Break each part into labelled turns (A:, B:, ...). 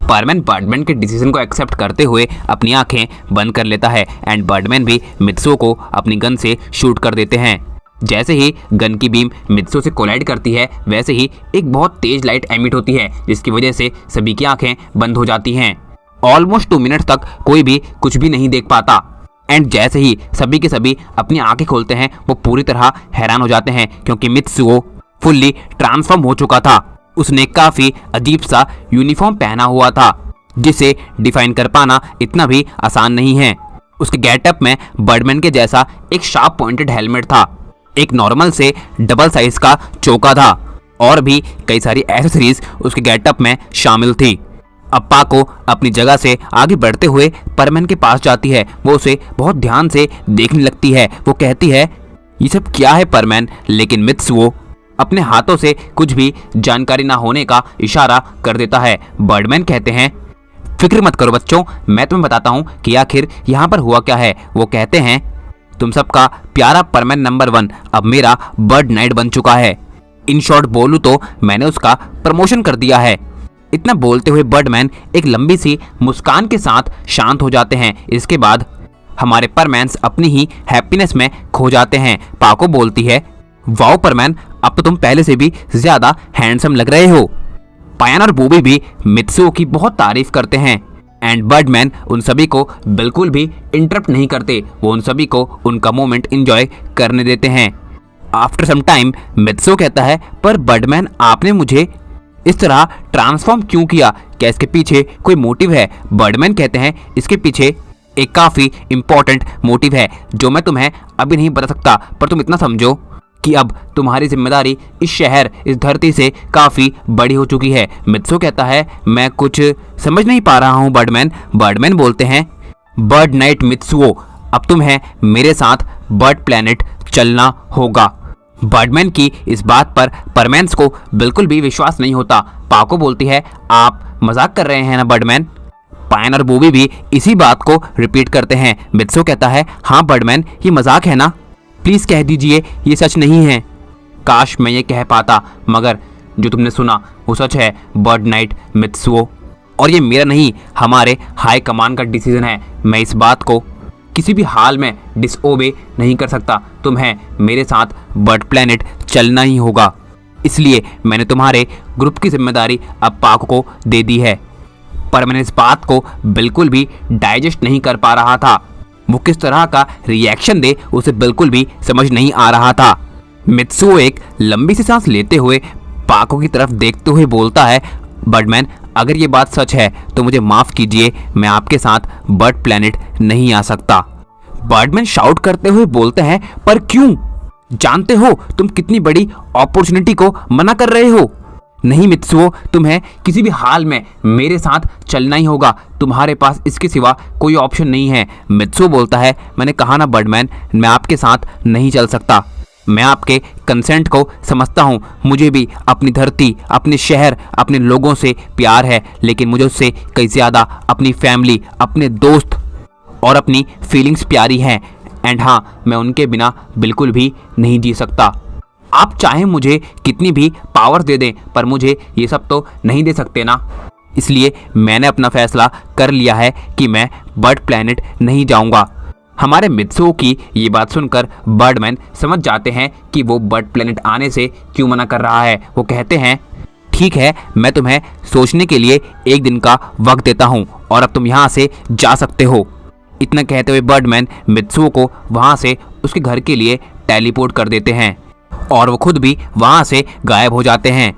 A: परमैन Birdman के decision को accept करते हुए अपनी आंखें बंद कर लेता है एंड बर्डमैन भी मित्सुओ को अपनी गन से शूट कर देते हैं। जैसे ही गन की बीम मित्सुओ से कोलाइड करती है वैसे ही एक बहुत तेज लाइट एमिट होती है जिसकी वजह से सभी की आंखें बंद हो जाती हैं। ऑलमोस्ट 2 मिनट तक कोई भी कुछ भी नहीं देख पाता एंड जैसे ही सभी के सभी अपनी आंखें खोलते हैं वो पूरी तरह हैरान हो जाते हैं क्योंकि मित्सुओ फुल्ली ट्रांसफॉर्म हो चुका था। उसने काफी अजीब सा यूनिफॉर्म पहना हुआ था जिसे डिफाइन कर पाना इतना भी आसान नहीं है। उसके गेटअप में बर्डमैन के जैसा एक शार्प पॉइंटेड हेलमेट था, एक नॉर्मल से डबल साइज का चोका था और भी कई सारी एक्सेसरीज उसके गेटअप में शामिल थी। अब पाको अपनी जगह से आगे बढ़ते हुए परमैन के पास जाती है। वो उसे बहुत ध्यान से देखने लगती है। वो कहती है ये सब क्या है परमैन, लेकिन मित्सुओ अपने हाथों से कुछ भी जानकारी ना होने का इशारा कर देता है। बर्डमैन कहते हैं फिक्र मत करो बच्चों, मैं तुम्हें बताता हूँ कि आखिर यहाँ पर हुआ क्या है। वो कहते हैं तुम सबका प्यारा परमैन नंबर 1 अब मेरा बर्ड नाइट बन चुका है। इन शॉर्ट बोलूँ तो मैंने उसका प्रमोशन कर दिया है। इतना बोलते हुए बर्डमैन एक लंबी सी मुस्कान के साथ शांत हो जाते हैं। इसके बाद हमारे परमैन्स अपनी ही हैप्पीनेस में खो जाते हैं। पाको बोलती है वाओ परमैन, अब तो तुम पहले से भी ज्यादा हैंडसम लग रहे हो। पायन और बूबी भी मित्सुओ की बहुत तारीफ करते हैं एंड बर्डमैन उन सभी को बिल्कुल भी इंटरप्ट नहीं करते। वो उन सभी को उनका मोमेंट एंजॉय करने देते हैं। आफ्टर सम टाइम मित्सुओ कहता है पर बर्डमैन आपने मुझे इस तरह ट्रांसफॉर्म क्यों किया, क्या इसके पीछे कोई मोटिव है? बर्डमैन कहते हैं इसके पीछे एक काफी इंपॉर्टेंट मोटिव है जो मैं तुम्हें अभी नहीं बता सकता, पर तुम इतना समझो कि अब तुम्हारी जिम्मेदारी इस शहर, इस धरती से काफी बड़ी हो चुकी है। मित्सुओ कहता है मैं कुछ समझ नहीं पा रहा हूँ बर्डमैन। बर्डमैन बोलते हैं बर्ड नाइट मित्सुओ, अब तुम्हें मेरे साथ बर्ड प्लेनेट चलना होगा। बर्डमैन की इस बात पर परमैन्स को बिल्कुल भी विश्वास नहीं होता। पाको बोलती है आप मजाक कर रहे हैं ना बर्डमैन। पायन और बूबी भी इसी बात को रिपीट करते हैं। मित्सुओ कहता है हाँ बर्डमैन, ये मजाक है ना, प्लीज कह दीजिए ये सच नहीं है। काश मैं ये कह पाता, मगर जो तुमने सुना वो सच है बर्ड नाइट मित्सुओ, और ये मेरा नहीं हमारे हाई कमान का डिसीजन है। मैं इस बात को किसी भी हाल में डिसओबे नहीं कर सकता। तुम्हें मेरे साथ बर्ड प्लेनेट चलना ही होगा, इसलिए मैंने तुम्हारे ग्रुप की जिम्मेदारी अब पाको को दे दी है। पर मैंने इस बात को बिल्कुल भी डाइजेस्ट नहीं कर पा रहा था। वो किस तरह का रिएक्शन दे उसे बिल्कुल भी समझ नहीं आ रहा था। मित्सुओ एक लंबी सी सांस लेते हुए पाको की तरफ देखते हुए बोलता है बर्डमैन, अगर ये बात सच है तो मुझे माफ कीजिए, मैं आपके साथ बर्ड प्लेनेट नहीं आ सकता। बर्डमैन शाउट करते हुए बोलते हैं पर क्यों? जानते हो तुम कितनी बड़ी अपॉर्चुनिटी को मना कर रहे हो। नहीं मित्सुओ, तुम्हें किसी भी हाल में मेरे साथ चलना ही होगा, तुम्हारे पास इसके सिवा कोई ऑप्शन नहीं है। मित्सुओ बोलता है मैंने कहा ना बर्डमैन, मैं आपके साथ नहीं चल सकता। मैं आपके कंसेंट को समझता हूँ, मुझे भी अपनी धरती, अपने शहर, अपने लोगों से प्यार है, लेकिन मुझे उससे कई ज़्यादा अपनी फैमिली, अपने दोस्त और अपनी फीलिंग्स प्यारी हैं। एंड हाँ, मैं उनके बिना बिल्कुल भी नहीं जी सकता। आप चाहे मुझे कितनी भी पावर दे दें, पर मुझे ये सब तो नहीं दे सकते ना। इसलिए मैंने अपना फैसला कर लिया है कि मैं बर्ड प्लेनेट नहीं जाऊंगा। हमारे मित्सुओ की ये बात सुनकर बर्डमैन समझ जाते हैं कि वो बर्ड प्लेनेट आने से क्यों मना कर रहा है। वो कहते हैं ठीक है, मैं तुम्हें सोचने के लिए 1 दिन का वक्त देता हूँ और अब तुम यहाँ से जा सकते हो। इतना कहते हुए बर्डमैन मित्सुओ को वहाँ से उसके घर के लिए टेलीपोर्ट कर देते हैं और वो खुद भी वहाँ से गायब हो जाते हैं।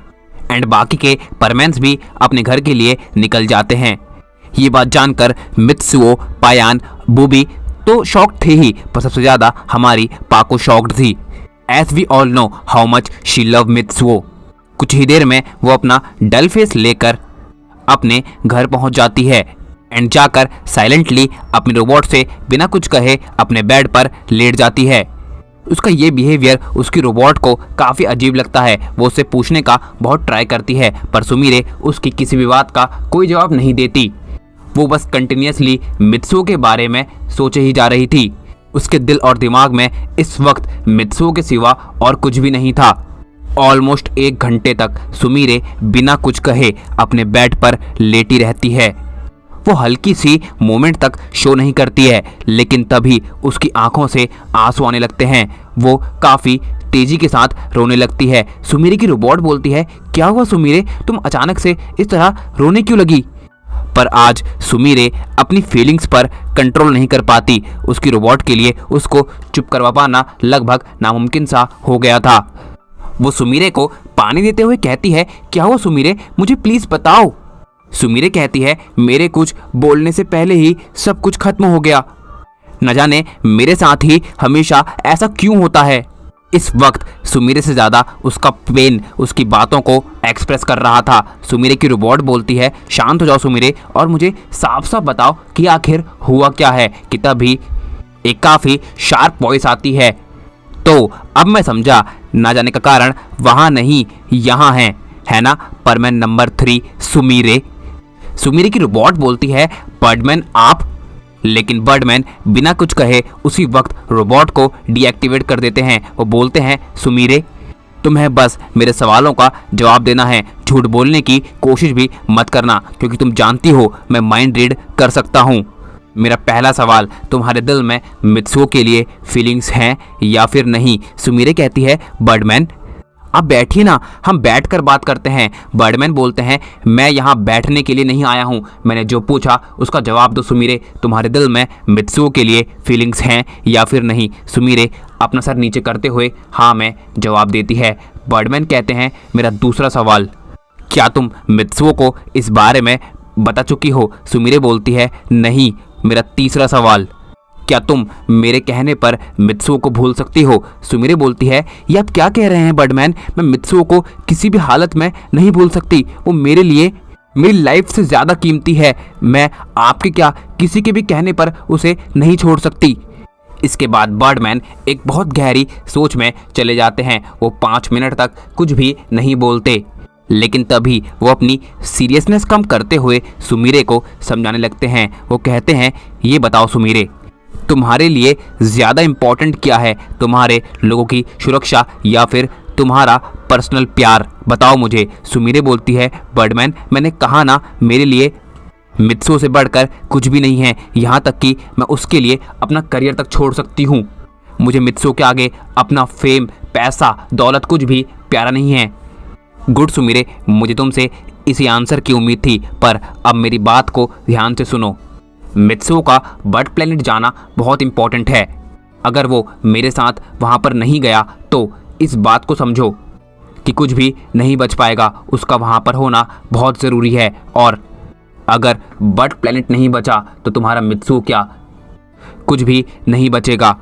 A: एंड बाकी के परमैन्स भी अपने घर के लिए निकल जाते हैं। ये बात जानकर मित्सुओ, पायान, बूबी तो शॉक्ड थे ही, पर सबसे ज़्यादा हमारी पाको शॉक्ड थी। As we all know how much she love Mitsuo. कुछ ही देर में वो अपना डल फेस लेकर अपने घर पहुंच जाती है एंड जाकर साइलेंटली अपने रोबोट से बिना कुछ कहे अपने बेड पर लेट जाती है। उसका ये बिहेवियर उसकी रोबोट को काफ़ी अजीब लगता है। वो उससे पूछने का बहुत ट्राई करती है, पर सुमीरे उसकी किसी भी बात का कोई जवाब नहीं देती। वो बस कंटिन्यूसली मित्सुओ के बारे में सोचे ही जा रही थी। उसके दिल और दिमाग में इस वक्त मित्सुओ के सिवा और कुछ भी नहीं था। ऑलमोस्ट 1 घंटे तक सुमीरे बिना कुछ कहे अपने बेड पर लेटी रहती है। वो हल्की सी मूवमेंट तक शो नहीं करती है, लेकिन तभी उसकी आंखों से आंसू आने लगते हैं। वो काफ़ी तेजी के साथ रोने लगती है। सुमीरे की रोबोट बोलती है, क्या हुआ सुमीरे, तुम अचानक से इस तरह रोने क्यों लगी? पर आज सुमीरे अपनी फीलिंग्स पर कंट्रोल नहीं कर पाती। उसकी रोबोट के लिए उसको चुप करवा पाना लगभग नामुमकिन सा हो गया था। वो सुमीरे को पानी देते हुए कहती है, क्या हुआ सुमीरे, मुझे प्लीज़ बताओ। सुमीरे कहती है, मेरे कुछ बोलने से पहले ही सब कुछ खत्म हो गया। न जाने मेरे साथ ही हमेशा ऐसा क्यों होता है। इस वक्त सुमीरे से ज़्यादा उसका पेन उसकी बातों को एक्सप्रेस कर रहा था। सुमीरे की रोबोट बोलती है, शांत हो जाओ सुमीरे और मुझे साफ साफ बताओ कि आखिर हुआ क्या है। कि तभी एक काफ़ी शार्प वॉइस आती है, तो अब मैं समझा, ना जाने का कारण वहाँ नहीं यहाँ है ना, परमैन नंबर 3 सुमीरे। सुमीरे की रोबोट बोलती है, बर्डमैन आप? लेकिन बर्डमैन बिना कुछ कहे उसी वक्त रोबोट को डीएक्टिवेट कर देते हैं। वो बोलते हैं, सुमीरे तुम्हें बस मेरे सवालों का जवाब देना है, झूठ बोलने की कोशिश भी मत करना, क्योंकि तुम जानती हो मैं माइंड रीड कर सकता हूँ। मेरा पहला सवाल, तुम्हारे दिल में मित्सुओ के लिए फीलिंग्स हैं या फिर नहीं? सुमीरे कहती है, बर्डमैन आप बैठिए ना, हम बैठकर बात करते हैं। बर्डमैन बोलते हैं, मैं यहाँ बैठने के लिए नहीं आया हूँ, मैंने जो पूछा उसका जवाब दो सुमीरे, तुम्हारे दिल में मित्सुओ के लिए फीलिंग्स हैं या फिर नहीं? सुमीरे अपना सर नीचे करते हुए हाँ मैं जवाब देती है। बर्डमैन कहते हैं, मेरा दूसरा सवाल, क्या तुम मित्सुओ को इस बारे में बता चुकी हो? सुमीरे बोलती है, नहीं। मेरा तीसरा सवाल, क्या तुम मेरे कहने पर मित्सुओ को भूल सकती हो? सुमीरे बोलती है, ये आप क्या कह रहे हैं बर्डमैन, मैं मित्सुओ को किसी भी हालत में नहीं भूल सकती, वो मेरे लिए मेरी लाइफ से ज़्यादा कीमती है, मैं आपके क्या किसी के भी कहने पर उसे नहीं छोड़ सकती। इसके बाद बर्डमैन एक बहुत गहरी सोच में चले जाते हैं। वो 5 मिनट तक कुछ भी नहीं बोलते, लेकिन तभी वो अपनी सीरियसनेस कम करते हुए सुमीरे को समझाने लगते हैं। वो कहते हैं, ये बताओ सुमीरे, तुम्हारे लिए ज़्यादा इम्पोर्टेंट क्या है, तुम्हारे लोगों की सुरक्षा या फिर तुम्हारा पर्सनल प्यार? बताओ मुझे। सुमीरे बोलती है, बर्डमैन मैंने कहा ना, मेरे लिए मित्सुओ से बढ़कर कुछ भी नहीं है, यहाँ तक कि मैं उसके लिए अपना करियर तक छोड़ सकती हूँ। मुझे मित्सुओ के आगे अपना फेम, पैसा, दौलत कुछ भी प्यारा नहीं है। गुड सुमीरे, मुझे तुमसे इसी आंसर की उम्मीद थी, पर अब मेरी बात को ध्यान से सुनो। मित्सुओ का बर्ड प्लेनेट जाना बहुत इंपॉर्टेंट है। अगर वो मेरे साथ वहाँ पर नहीं गया तो इस बात को समझो कि कुछ भी नहीं बच पाएगा, उसका वहाँ पर होना बहुत ज़रूरी है। और अगर बर्ड प्लेनेट नहीं बचा तो तुम्हारा मित्सुओ क्या, कुछ भी नहीं बचेगा।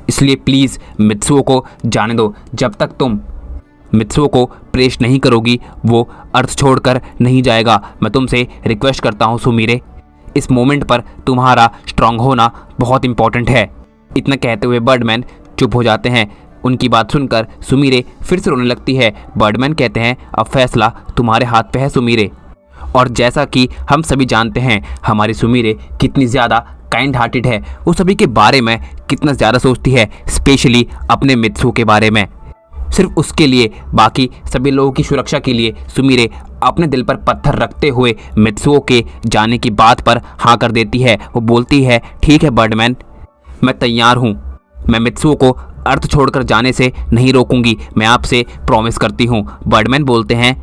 A: इसलिए प्लीज़ मित्सुओ को जाने दो। जब तक तुम मित्सुओ को प्रेस नहीं करोगी वो अर्थ छोड़कर नहीं जाएगा। मैं तुमसे रिक्वेस्ट करता हूँ सुमीरे, इस मोमेंट पर तुम्हारा स्ट्रांग होना बहुत इंपॉर्टेंट है। इतना कहते हुए बर्डमैन चुप हो जाते हैं। उनकी बात सुनकर सुमीरे फिर से रोने लगती है। बर्डमैन कहते हैं, अब फैसला तुम्हारे हाथ पे है सुमीरे। और जैसा कि हम सभी जानते हैं हमारी सुमीरे कितनी ज़्यादा काइंड हार्टेड है, वो सभी के बारे में कितना ज़्यादा सोचती है, स्पेशली अपने मित्सुओ के बारे में। सिर्फ उसके लिए, बाकी सभी लोगों की सुरक्षा के लिए सुमीरे अपने दिल पर पत्थर रखते हुए मित्सुओ के जाने की बात पर हाँ कर देती है। वो बोलती है, ठीक है बर्डमैन, मैं तैयार हूँ, मैं मित्सुओ को अर्थ छोड़कर जाने से नहीं रोकूंगी, मैं आपसे प्रॉमिस करती हूँ। बर्डमैन बोलते हैं,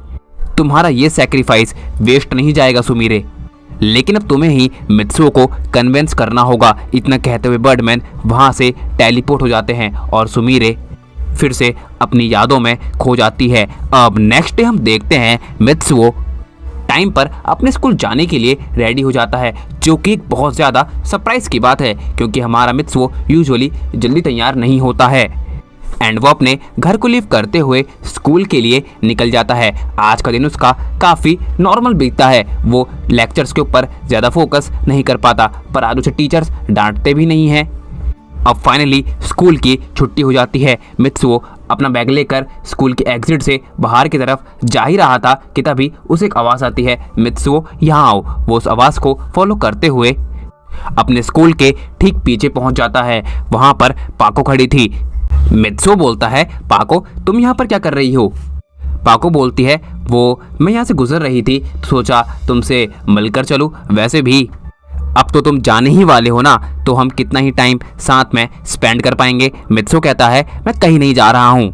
A: तुम्हारा ये सैक्रिफाइस वेस्ट नहीं जाएगा सुमीरे, लेकिन अब तुम्हें ही मित्सुओ को कन्विंस करना होगा। इतना कहते हुए बर्डमैन वहाँ से टेलीपोर्ट हो जाते हैं और सुमीरे फिर से अपनी यादों में खो जाती है। अब नेक्स्ट डे हम देखते हैं मित्सुओ टाइम पर अपने स्कूल जाने के लिए रेडी हो जाता है, जो कि एक बहुत ज़्यादा सरप्राइज की बात है, क्योंकि हमारा मित्सुओ यूजुअली जल्दी तैयार नहीं होता है। एंड वो अपने घर को लीव करते हुए स्कूल के लिए निकल जाता है। आज का दिन उसका काफ़ी नॉर्मल बीतता है। वो लेक्चर्स के ऊपर ज़्यादा फोकस नहीं कर पाता, पर आज उसे टीचर्स डांटते भी नहीं हैं। अब फाइनली स्कूल की छुट्टी हो जाती है। मित्सुओ अपना बैग लेकर स्कूल के एग्जिट से बाहर की तरफ जा ही रहा था कि तभी उसे एक आवाज़ आती है, मित्सुओ यहाँ आओ। वो उस आवाज़ को फॉलो करते हुए अपने स्कूल के ठीक पीछे पहुंच जाता है। वहाँ पर पाको खड़ी थी। मित्सुओ बोलता है, पाको तुम यहाँ पर क्या कर रही हो? पाको बोलती है, वो मैं यहाँ से गुजर रही थी तो सोचा तुमसे मिलकर चलूँ, वैसे भी अब तो तुम जाने ही वाले हो ना, तो हम कितना ही टाइम साथ में स्पेंड कर पाएंगे। मित्सुओ कहता है, मैं कहीं नहीं जा रहा हूँ।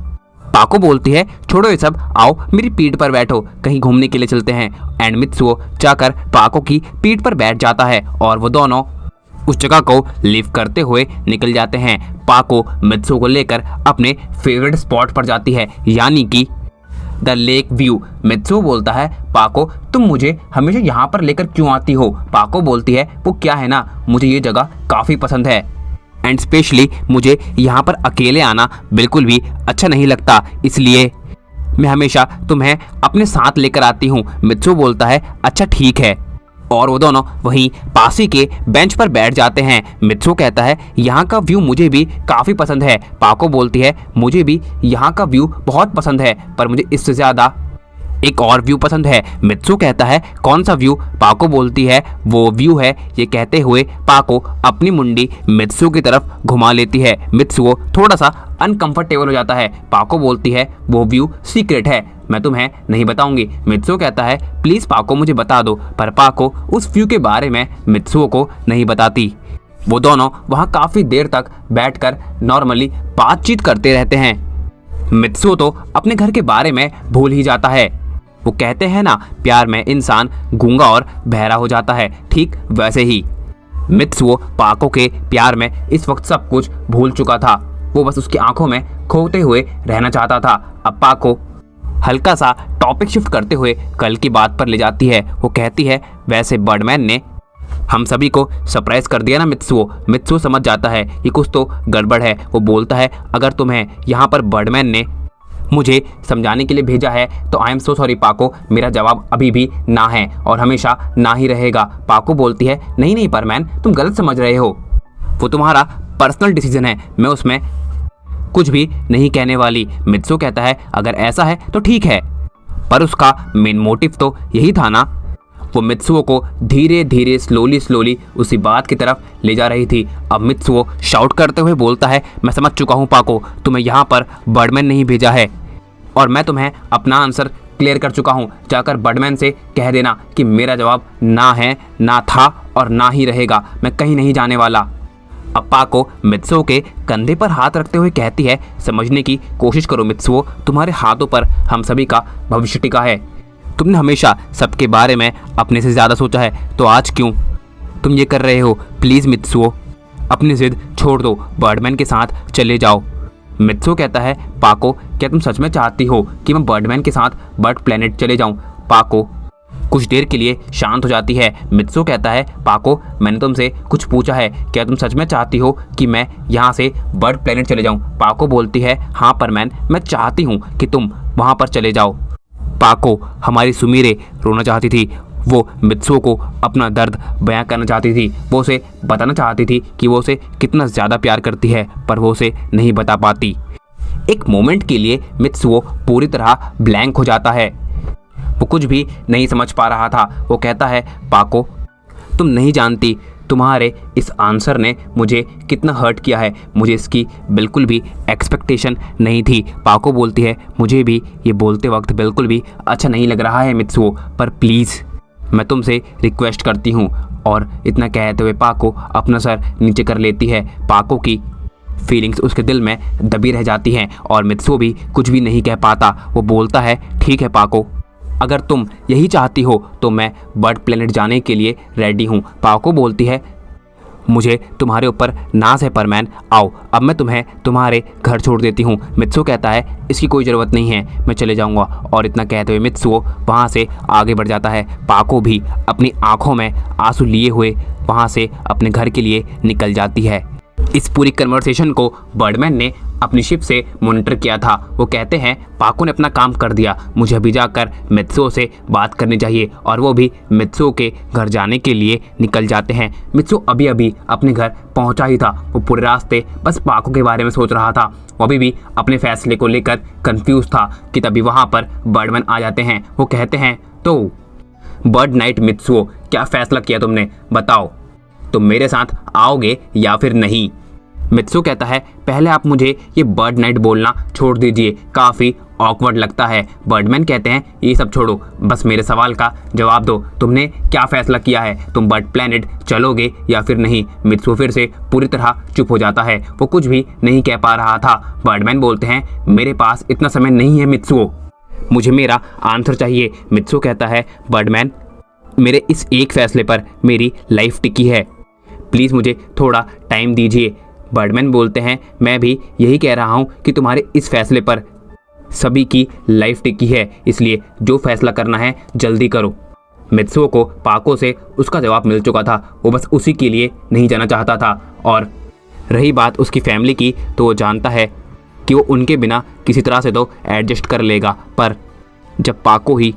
A: पाको बोलती है, छोड़ो ये सब, आओ मेरी पीठ पर बैठो, कहीं घूमने के लिए चलते हैं। एंड मित्सुओ जाकर पाको की पीठ पर बैठ जाता है और वो दोनों उस जगह को लीव करते हुए निकल जाते हैं। पाको मित्सुओ को लेकर अपने फेवरेट स्पॉट पर जाती है, यानी कि द लेक व्यू। मित्सुओ बोलता है, पाको तुम मुझे हमेशा यहाँ पर लेकर क्यों आती हो? पाको बोलती है, वो क्या है ना, मुझे ये जगह काफ़ी पसंद है एंड स्पेशली मुझे यहाँ पर अकेले आना बिल्कुल भी अच्छा नहीं लगता, इसलिए मैं हमेशा तुम्हें अपने साथ लेकर आती हूँ। मित्सुओ बोलता है, अच्छा ठीक है, और वो दोनों वहीं पास ही के बेंच पर बैठ जाते हैं। मित्सुओ कहता है, यहाँ का व्यू मुझे भी काफ़ी पसंद है। पाको बोलती है, मुझे भी यहाँ का व्यू बहुत पसंद है, पर मुझे इससे ज़्यादा एक और व्यू पसंद है। मित्सुओ कहता है, कौन सा व्यू? पाको बोलती है, वो व्यू है। ये कहते हुए पाको अपनी मुंडी मित्सुओ की तरफ घुमा लेती है। मित्सुओ थोड़ा सा अनकंफर्टेबल हो जाता है। पाको बोलती है, वो व्यू सीक्रेट है, मैं तुम्हें नहीं बताऊंगी। मित्सुओ कहता है, प्लीज़ पाको मुझे बता दो, पर पाको उस व्यू के बारे में मित्सुओ को नहीं बताती। वो दोनों वहाँ काफ़ी देर तक बैठकर नॉर्मली बातचीत करते रहते हैं। मित्सुओ तो अपने घर के बारे में भूल ही जाता है। वो कहते हैं ना, प्यार में इंसान गूंगा और बहरा हो जाता है, ठीक वैसे ही मित्सुओ पाको के प्यार में इस वक्त सब कुछ भूल चुका था। वो बस उसकी आंखों में खोते हुए रहना चाहता था। अब पाको हल्का सा टॉपिक शिफ्ट करते हुए कल की बात पर ले जाती है। वो कहती है, वैसे बर्डमैन ने हम सभी को सरप्राइज कर दिया ना मित्सुओ। मित्सुओ समझ जाता है कि कुछ तो गड़बड़ है। वो बोलता है, अगर तुम्हें यहाँ पर बर्डमैन ने मुझे समझाने के लिए भेजा है तो आई एम सो सॉरी पाको, मेरा जवाब अभी भी ना है और हमेशा ना ही रहेगा। पाको बोलती है, नहीं नहीं बर्डमैन, तुम गलत समझ रहे हो, वो तुम्हारा पर्सनल डिसीजन है, मैं उसमें कुछ भी नहीं कहने वाली। मित्सुओ कहता है, अगर ऐसा है तो ठीक है, पर उसका मेन मोटिव तो यही था ना। वो मित्सुओ को धीरे धीरे स्लोली उसी बात की तरफ ले जा रही थी। अब मित्सुओ शाउट करते हुए बोलता है, मैं समझ चुका हूँ पाको, तुम्हें यहाँ पर बर्डमैन नहीं भेजा है और मैं तुम्हें अपना आंसर क्लियर कर चुका हूँ। जाकर बर्डमैन से कह देना कि मेरा जवाब ना है, ना था और ना ही रहेगा, मैं कहीं नहीं जाने वाला। अब पाको मित्सुओ के कंधे पर हाथ रखते हुए कहती है, समझने की कोशिश करो मित्सुओ, तुम्हारे हाथों पर हम सभी का भविष्य टिका है। तुमने हमेशा सबके बारे में अपने से ज़्यादा सोचा है, तो आज क्यों तुम ये कर रहे हो? प्लीज़ मित्सुओ, अपनी जिद छोड़ दो, बर्डमैन के साथ चले जाओ। मित्सुओ कहता है, पाको क्या तुम सच में चाहती हो कि मैं बर्डमैन के साथ बर्ड प्लेनेट चले जाऊं? पाको कुछ देर के लिए शांत हो जाती है। मित्सुओ कहता है, पाको मैंने तुमसे कुछ पूछा है, क्या तुम सच में चाहती हो कि मैं यहाँ से बर्ड प्लेनेट चले जाऊँ? पाको बोलती है, हाँ परमैन, मैं चाहती हूँ कि तुम वहाँ पर चले जाओ। पाको हमारी सुमीरे रोना चाहती थी, वो मित्सुओ को अपना दर्द बयां करना चाहती थी, वो उसे बताना चाहती थी कि वो उसे कितना ज़्यादा प्यार करती है, पर वो उसे नहीं बता पाती। एक मोमेंट के लिए मित्सुओ पूरी तरह ब्लैंक हो जाता है, वो कुछ भी नहीं समझ पा रहा था। वो कहता है, पाको तुम नहीं जानती तुम्हारे इस आंसर ने मुझे कितना हर्ट किया है, मुझे इसकी बिल्कुल भी एक्सपेक्टेशन नहीं थी। पाको बोलती है, मुझे भी ये बोलते वक्त बिल्कुल भी अच्छा नहीं लग रहा है मित्सुओ, पर प्लीज़ मैं तुमसे रिक्वेस्ट करती हूँ। और इतना कहते हुए पाको अपना सर नीचे कर लेती है। पाको की फीलिंग्स उसके दिल में दबी रह जाती हैं और मित्सुओ भी कुछ भी नहीं कह पाता। वो बोलता है, ठीक है पाको, अगर तुम यही चाहती हो तो मैं बर्ड प्लेनेट जाने के लिए रेडी हूँ। पाको बोलती है, मुझे तुम्हारे ऊपर नाज है परमैन, आओ अब मैं तुम्हें तुम्हारे घर छोड़ देती हूँ। मित्सुओ कहता है, इसकी कोई ज़रूरत नहीं है, मैं चले जाऊँगा। और इतना कहते हुए मित्सुओ वहाँ से आगे बढ़ जाता है। पाको भी अपनी आँखों में आंसू लिए हुए वहाँ से अपने घर के लिए निकल जाती है। इस पूरी कन्वर्सेशन को बर्डमैन ने अपनी शिप से मॉनिटर किया था। वो कहते हैं, पाको ने अपना काम कर दिया, मुझे अभी जाकर मित्सुओ से बात करनी चाहिए। और वो भी मित्सुओ के घर जाने के लिए निकल जाते हैं। मित्सुओ अभी अभी अपने घर पहुंचा ही था, वो पूरे रास्ते बस पाको के बारे में सोच रहा था। वो अभी भी अपने फैसले को लेकर कंफ्यूज था कि तभी वहाँ पर बर्डमैन आ जाते हैं। वो कहते हैं, तो बर्ड नाइट मित्सुओ, क्या फैसला किया तुमने, बताओ, तुम मेरे साथ आओगे या फिर नहीं? मित्सो कहता है पहले आप मुझे ये बर्ड नाइट बोलना छोड़ दीजिए, काफ़ी ऑकवर्ड लगता है। बर्डमैन कहते हैं ये सब छोड़ो, बस मेरे सवाल का जवाब दो, तुमने क्या फैसला किया है, तुम बर्ड प्लेनेट चलोगे या फिर नहीं। मित्सो फिर से पूरी तरह चुप हो जाता है, वो कुछ भी नहीं कह पा रहा था। बर्डमैन बोलते हैं मेरे पास इतना समय नहीं है मित्सो, मुझे मेरा आंसर चाहिए। मित्सो कहता है बर्डमैन मेरे इस एक फैसले पर मेरी लाइफ टिकी है, प्लीज़ मुझे थोड़ा टाइम दीजिए। बर्डमैन बोलते हैं मैं भी यही कह रहा हूँ कि तुम्हारे इस फैसले पर सभी की लाइफ टिकी है, इसलिए जो फैसला करना है जल्दी करो। मित्सुओ को पाको से उसका जवाब मिल चुका था, वो बस उसी के लिए नहीं जाना चाहता था। और रही बात उसकी फैमिली की, तो वो जानता है कि वो उनके बिना किसी तरह से तो एडजस्ट कर लेगा, पर जब पाको ही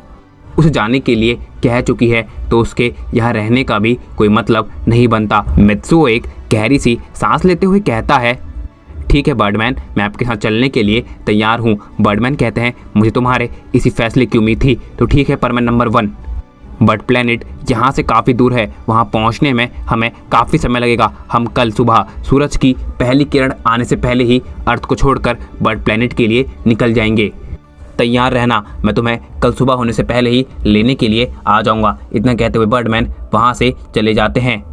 A: उसे जाने के लिए कह चुकी है तो उसके यहाँ रहने का भी कोई मतलब नहीं बनता। मित्सुओ एक गहरी सी सांस लेते हुए कहता है ठीक है बर्डमैन, मैं आपके साथ चलने के लिए तैयार हूँ। बर्डमैन कहते हैं मुझे तुम्हारे इसी फैसले की उम्मीद थी, तो ठीक है पर मैं नंबर 1, बर्ड प्लेनेट यहाँ से काफ़ी दूर है, वहाँ पहुँचने में हमें काफ़ी समय लगेगा। हम कल सुबह सूरज की पहली किरण आने से पहले ही अर्थ को छोड़कर बर्ड प्लेनेट के लिए निकल जाएंगे। तैयार रहना, मैं तुम्हें कल सुबह होने से पहले ही लेने के लिए आ जाऊँगा। इतना कहते हुए बर्डमैन वहाँ से चले जाते हैं।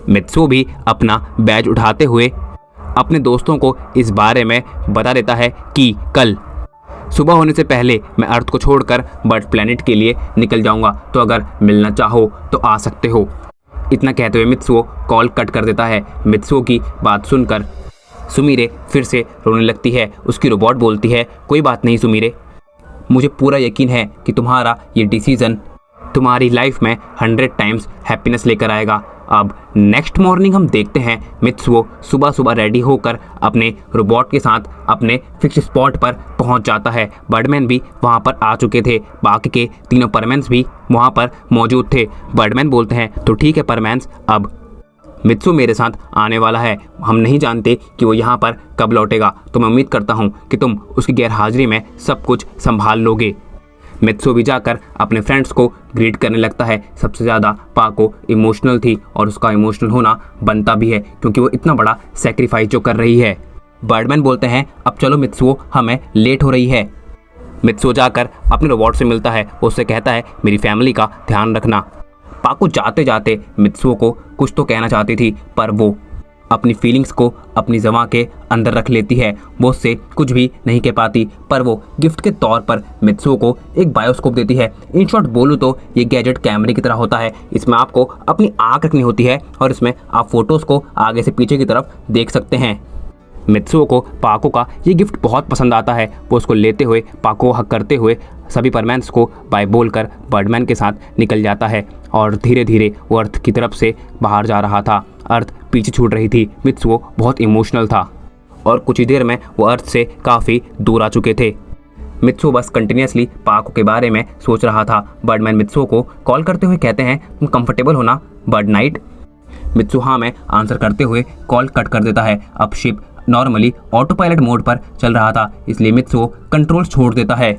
A: मित्सुओ भी अपना बैज उठाते हुए अपने दोस्तों को इस बारे में बता देता है कि कल सुबह होने से पहले मैं अर्थ को छोड़कर बर्ड प्लेनेट के लिए निकल जाऊंगा, तो अगर मिलना चाहो तो आ सकते हो। इतना कहते हुए मित्सुओ कॉल कट कर देता है। मित्सुओ की बात सुनकर सुमिरे फिर से रोने लगती है। उसकी रोबोट बोलती है कोई बात नहीं सुमिरे, मुझे पूरा यकीन है कि तुम्हारा ये डिसीज़न तुम्हारी लाइफ में 100 टाइम्स हैप्पीनेस लेकर आएगा। अब नेक्स्ट मॉर्निंग हम देखते हैं मित्सुओ सुबह सुबह रेडी होकर अपने रोबोट के साथ अपने फिक्स स्पॉट पर पहुंच जाता है। बर्डमैन भी वहां पर आ चुके थे, बाकी के तीनों परमैन्स भी वहां पर मौजूद थे। बर्डमैन बोलते हैं तो ठीक है परमैन्स, अब मित्सुओ मेरे साथ आने वाला है, हम नहीं जानते कि वो यहाँ पर कब लौटेगा, तो मैं उम्मीद करता हूँ कि तुम उसकी गैरहाजिरी में सब कुछ संभाल लोगे। मित्सुओ भी जाकर अपने फ्रेंड्स को ग्रीट करने लगता है। सबसे ज़्यादा पाको इमोशनल थी और उसका इमोशनल होना बनता भी है क्योंकि वो इतना बड़ा सेक्रीफाइस जो कर रही है। बर्डमैन बोलते हैं अब चलो मित्सुओ, हमें लेट हो रही है। मित्सुओ जाकर अपने रोबोट से मिलता है, वो उससे कहता है मेरी फैमिली का ध्यान रखना। पाको जाते जाते मित्सुओ को कुछ तो कहना चाहती थी, पर वो अपनी फीलिंग्स को अपनी ज़बां के अंदर रख लेती है, वो उससे कुछ भी नहीं कह पाती। पर वो गिफ्ट के तौर पर मित्सुओ को एक बायोस्कोप देती है। इन शॉर्ट बोलूँ तो ये गैजेट कैमरे की तरह होता है, इसमें आपको अपनी आँख रखनी होती है और इसमें आप फोटोज़ को आगे से पीछे की तरफ देख सकते हैं। मित्सुओ को पाको का ये गिफ्ट बहुत पसंद आता है। वो उसको लेते हुए पाको हक करते हुए सभी परमैन्स को बाय बोलकर बर्डमैन के साथ निकल जाता है और धीरे धीरे वो अर्थ की तरफ से बाहर जा रहा था। अर्थ पीछे छूट रही थी। मित्सुओ बहुत इमोशनल था और कुछ ही देर में वो अर्थ से काफ़ी दूर आ चुके थे। मित्सुओ बस कंटिन्यूसली पाको के बारे में सोच रहा था। बर्डमैन मित्सुओ को कॉल करते हुए कहते हैं तुम कंफर्टेबल हो ना बर्ड नाइट। मित्सुओ हाँ में आंसर करते हुए कॉल कट कर देता है। अब ship normally auto pilot mode पर चल रहा था, इसलिए मित्सुओ कंट्रोल छोड़ देता है।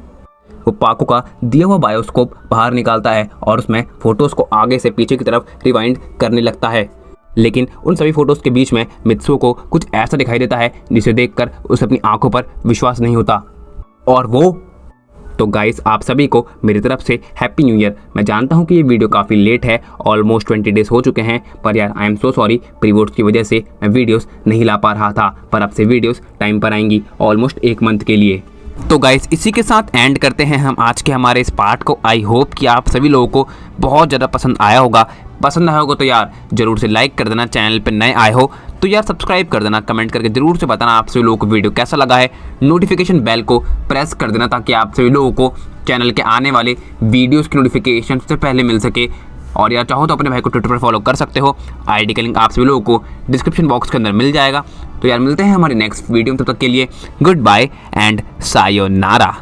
A: वो पाको का दिया हुआ बायोस्कोप बाहर निकालता है और उसमें फोटोज़ को आगे से पीछे की तरफ रिवाइंड करने लगता है। लेकिन उन सभी फोटोज़ के बीच में मित्सुओ को कुछ ऐसा दिखाई देता है जिसे देखकर उसे अपनी आंखों पर विश्वास नहीं होता। और वो तो गाइस आप सभी को मेरी तरफ से हैप्पी न्यू ईयर। मैं जानता हूँ कि ये वीडियो काफ़ी लेट है, ऑलमोस्ट 20 डेज़ हो चुके हैं, पर यार आई एम सो सॉरी, प्रीवोट्स की वजह से मैं वीडियोस नहीं ला पा रहा था, पर अब से वीडियोस टाइम पर आएंगी ऑलमोस्ट 1 मंथ के लिए। तो गाइस इसी के साथ एंड करते हैं हम आज के हमारे इस पार्ट को। आई होप कि आप सभी लोगों को बहुत ज़्यादा पसंद आया होगा। पसंद आया होगा तो यार ज़रूर से लाइक कर देना, चैनल पे नए आए हो तो यार सब्सक्राइब कर देना, कमेंट करके ज़रूर से बताना आप सभी लोगों को वीडियो कैसा लगा है। नोटिफिकेशन बेल को प्रेस कर देना ताकि आप सभी लोगों को चैनल के आने वाले वीडियोज़ की नोटिफिकेशन सबसे पहले मिल सके। और यार चाहो तो अपने भाई को ट्विटर पर फॉलो कर सकते हो, आईडी का लिंक आप सभी लोगों को डिस्क्रिप्शन बॉक्स के अंदर मिल जाएगा। तो यार मिलते हैं हमारी नेक्स्ट वीडियो में, तब तक के लिए गुड बाय एंड सायोनारा।